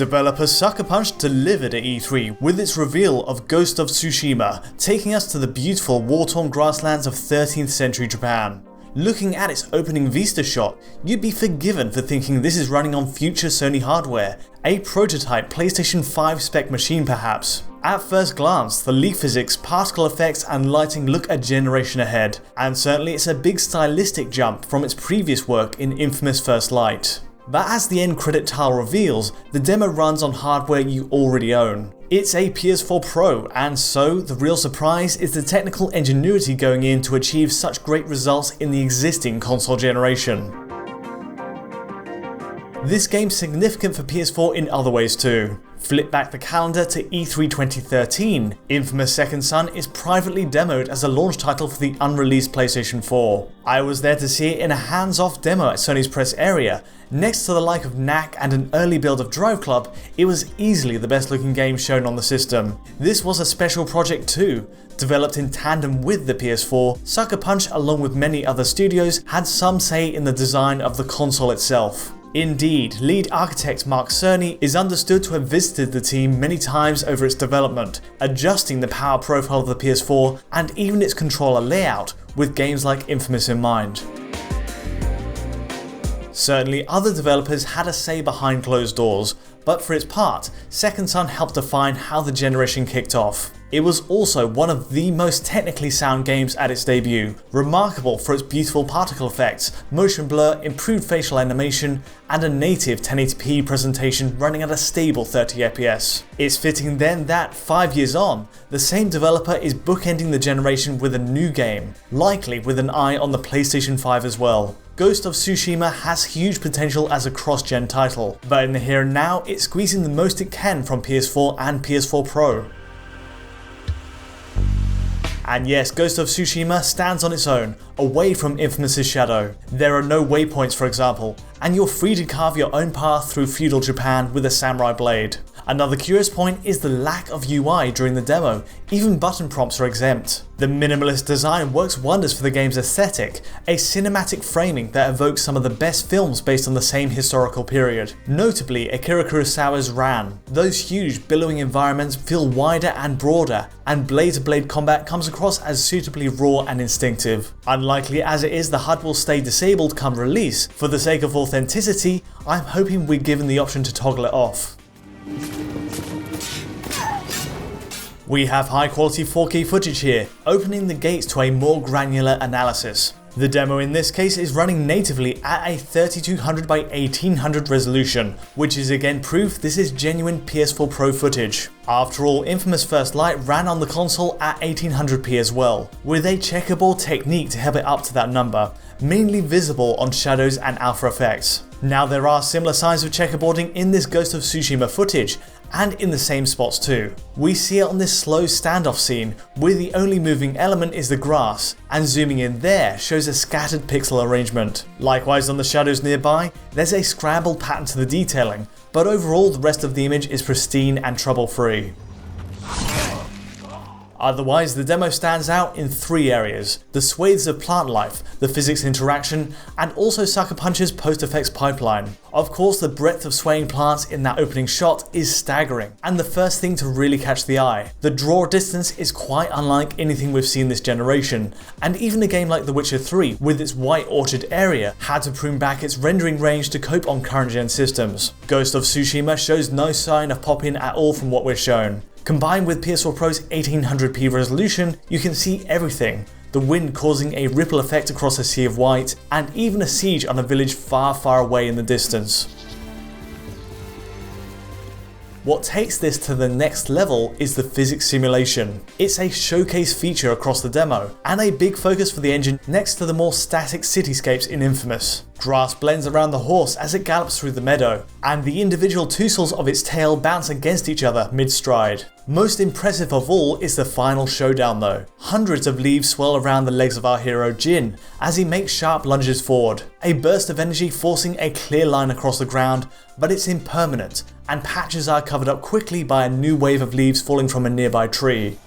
Developer Sucker Punch delivered at E3 with its reveal of Ghost of Tsushima, taking us to the beautiful war-torn grasslands of 13th century Japan. Looking at its opening vista shot, you'd be forgiven for thinking this is running on future Sony hardware, a prototype PlayStation 5 spec machine perhaps. At first glance, the leak physics, particle effects and lighting look a generation ahead, and certainly it's a big stylistic jump from its previous work in infamous First Light. But as the end credit tile reveals, the demo runs on hardware you already own. It's a PS4 Pro, and so the real surprise is the technical ingenuity going in to achieve such great results in the existing console generation. This game's significant for PS4 in other ways too. Flip back the calendar to E3 2013, infamous Second Son is privately demoed as a launch title for the unreleased PlayStation 4. I was there to see it in a hands-off demo at Sony's press area. Next to the like of Knack and an early build of Drive Club, it was easily the best looking game shown on the system. This was a special project too. Developed in tandem with the PS4, Sucker Punch along with many other studios had some say in the design of the console itself. Indeed, lead architect Mark Cerny is understood to have visited the team many times over its development, adjusting the power profile of the PS4 and even its controller layout, with games like Infamous in mind. Certainly other developers had a say behind closed doors, but for its part, Second Son helped define how the generation kicked off. It was also one of the most technically sound games at its debut, remarkable for its beautiful particle effects, motion blur, improved facial animation, and a native 1080p presentation running at a stable 30 FPS. It's fitting then that, 5 years on, the same developer is bookending the generation with a new game, likely with an eye on the PlayStation 5 as well. Ghost of Tsushima has huge potential as a cross-gen title, but in the here and now, it's squeezing the most it can from PS4 and PS4 Pro. And yes, Ghost of Tsushima stands on its own, away from Infamous's shadow. There are no waypoints for example, and you're free to carve your own path through feudal Japan with a samurai blade. Another curious point is the lack of UI during the demo, even button prompts are exempt. The minimalist design works wonders for the game's aesthetic, a cinematic framing that evokes some of the best films based on the same historical period, notably Akira Kurosawa's Ran. Those huge billowing environments feel wider and broader, and blade-to-blade combat comes across as suitably raw and instinctive. Unlikely as it is the HUD will stay disabled come release, for the sake of authenticity, I'm hoping we're given the option to toggle it off. We have high quality 4K footage here, opening the gates to a more granular analysis. The demo in this case is running natively at a 3200 by 1800 resolution, which is again proof this is genuine PS4 Pro footage. After all, Infamous First Light ran on the console at 1800p as well, with a checkerboard technique to help it up to that number, mainly visible on shadows and alpha effects. Now there are similar signs of checkerboarding in this Ghost of Tsushima footage, and in the same spots too. We see it on this slow standoff scene, where the only moving element is the grass, and zooming in there shows a scattered pixel arrangement. Likewise on the shadows nearby, there's a scrambled pattern to the detailing, but overall the rest of the image is pristine and trouble-free. Otherwise, the demo stands out in 3 areas: the swathes of plant life, the physics interaction, and also Sucker Punch's post-effects pipeline. Of course, the breadth of swaying plants in that opening shot is staggering, and the first thing to really catch the eye. The draw distance is quite unlike anything we've seen this generation, and even a game like The Witcher 3, with its White Orchard area, had to prune back its rendering range to cope on current gen systems. Ghost of Tsushima shows no sign of pop-in at all from what we're shown. Combined with PS4 Pro's 1800p resolution, you can see everything. The wind causing a ripple effect across a sea of white, and even a siege on a village far, far away in the distance. What takes this to the next level is the physics simulation. It's a showcase feature across the demo, and a big focus for the engine next to the more static cityscapes in Infamous. Grass blends around the horse as it gallops through the meadow, and the individual tootles of its tail bounce against each other mid-stride. Most impressive of all is the final showdown though. Hundreds of leaves swirl around the legs of our hero Jin as he makes sharp lunges forward. A burst of energy forcing a clear line across the ground, but it's impermanent, and patches are covered up quickly by a new wave of leaves falling from a nearby tree.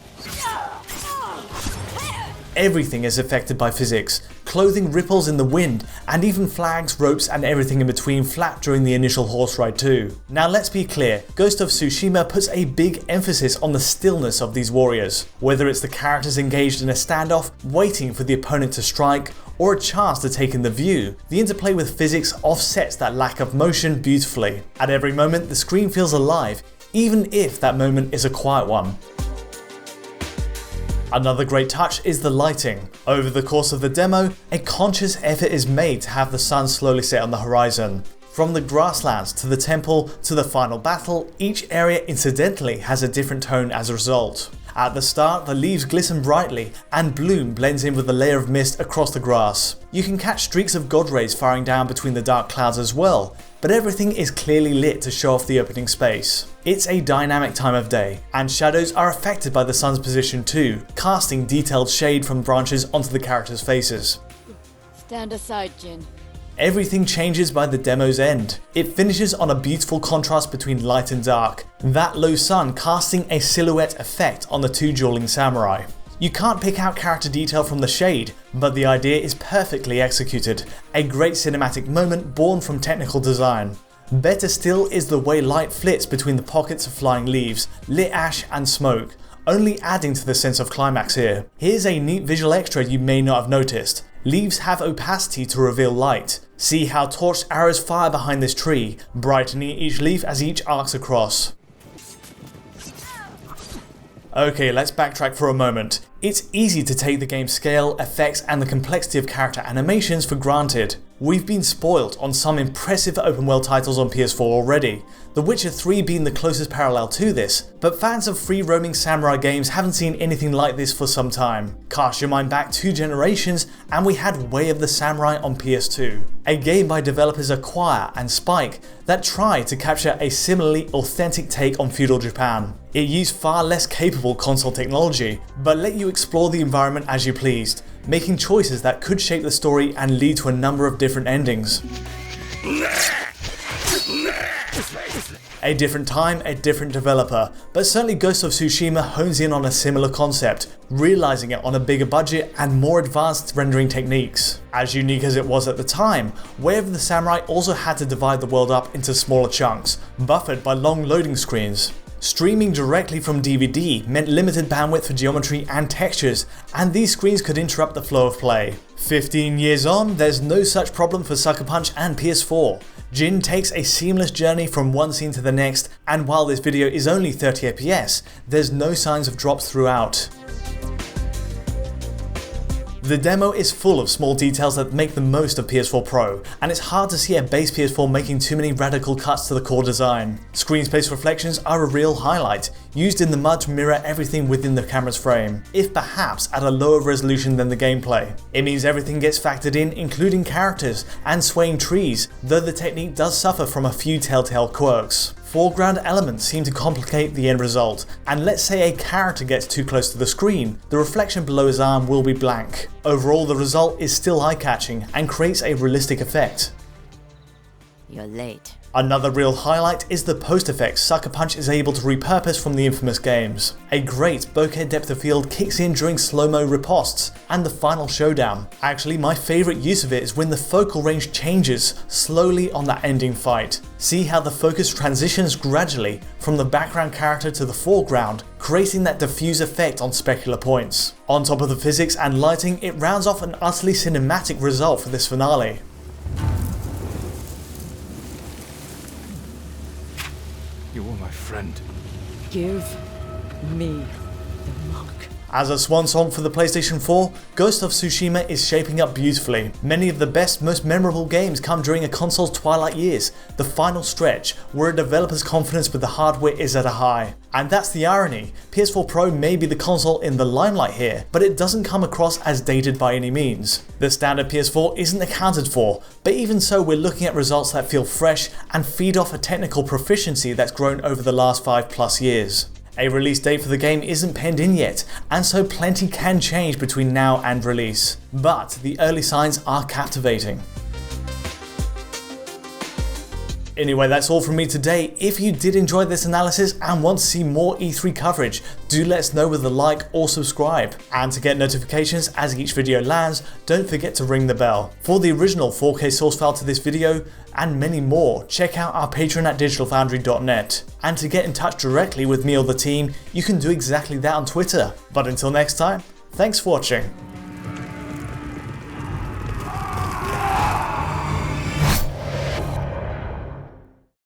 Everything is affected by physics, clothing ripples in the wind, and even flags, ropes and everything in between flap during the initial horse ride too. Now let's be clear, Ghost of Tsushima puts a big emphasis on the stillness of these warriors. Whether it's the characters engaged in a standoff, waiting for the opponent to strike, or a chance to take in the view, the interplay with physics offsets that lack of motion beautifully. At every moment the screen feels alive, even if that moment is a quiet one. Another great touch is the lighting. Over the course of the demo, a conscious effort is made to have the sun slowly set on the horizon. From the grasslands to the temple to the final battle, each area incidentally has a different tone as a result. At the start, the leaves glisten brightly and bloom blends in with a layer of mist across the grass. You can catch streaks of god rays firing down between the dark clouds as well, but everything is clearly lit to show off the opening space. It's a dynamic time of day, and shadows are affected by the sun's position too, casting detailed shade from branches onto the characters' faces. Stand aside, Jin. Everything changes by the demo's end. It finishes on a beautiful contrast between light and dark, that low sun casting a silhouette effect on the two dueling samurai. You can't pick out character detail from the shade, but the idea is perfectly executed, a great cinematic moment born from technical design. Better still is the way light flits between the pockets of flying leaves, lit ash and smoke, only adding to the sense of climax here. Here's a neat visual extra you may not have noticed. Leaves have opacity to reveal light. See how torched arrows fire behind this tree, brightening each leaf as each arcs across. Okay, let's backtrack for a moment. It's easy to take the game's scale, effects and the complexity of character animations for granted. We've been spoilt on some impressive open world titles on PS4 already, The Witcher 3 being the closest parallel to this, but fans of free roaming samurai games haven't seen anything like this for some time. Cast your mind back 2 generations and we had Way of the Samurai on PS2, a game by developers Acquire and Spike that tried to capture a similarly authentic take on feudal Japan. It used far less capable console technology, but let you explore the environment as you pleased, making choices that could shape the story and lead to a number of different endings. A different time, a different developer, but certainly Ghost of Tsushima hones in on a similar concept, realizing it on a bigger budget and more advanced rendering techniques. As unique as it was at the time, Way of the Samurai also had to divide the world up into smaller chunks, buffered by long loading screens. Streaming directly from DVD meant limited bandwidth for geometry and textures, and these screens could interrupt the flow of play. 15 years on, there's no such problem for Sucker Punch and PS4. Jin takes a seamless journey from one scene to the next, and while this video is only 30 FPS, there's no signs of drops throughout. The demo is full of small details that make the most of PS4 Pro, and it's hard to see a base PS4 making too many radical cuts to the core design. Screen space reflections are a real highlight, used in the mud to mirror everything within the camera's frame, if perhaps at a lower resolution than the gameplay. It means everything gets factored in, including characters and swaying trees, though the technique does suffer from a few telltale quirks. Foreground elements seem to complicate the end result, and let's say a character gets too close to the screen, the reflection below his arm will be blank. Overall, the result is still eye-catching and creates a realistic effect. You're late. Another real highlight is the post effects Sucker Punch is able to repurpose from the infamous games. A great bokeh depth of field kicks in during slow-mo ripostes and the final showdown. Actually, my favourite use of it is when the focal range changes slowly on that ending fight. See how the focus transitions gradually from the background character to the foreground, creating that diffuse effect on specular points. On top of the physics and lighting, it rounds off an utterly cinematic result for this finale. You are my friend. Give me the mark. As a swan song for the PlayStation 4, Ghost of Tsushima is shaping up beautifully. Many of the best, most memorable games come during a console's twilight years, the final stretch, where a developer's confidence with the hardware is at a high. And that's the irony. PS4 Pro may be the console in the limelight here, but it doesn't come across as dated by any means. The standard PS4 isn't accounted for, but even so we're looking at results that feel fresh and feed off a technical proficiency that's grown over the last 5+ years. A release date for the game isn't penned in yet, and so plenty can change between now and release. But the early signs are captivating. Anyway, that's all from me today. If you did enjoy this analysis and want to see more E3 coverage, do let us know with a like or subscribe. And to get notifications as each video lands, don't forget to ring the bell. For the original 4K source file to this video, and many more, check out our Patreon at digitalfoundry.net. And to get in touch directly with me or the team, you can do exactly that on Twitter. But until next time, thanks for watching.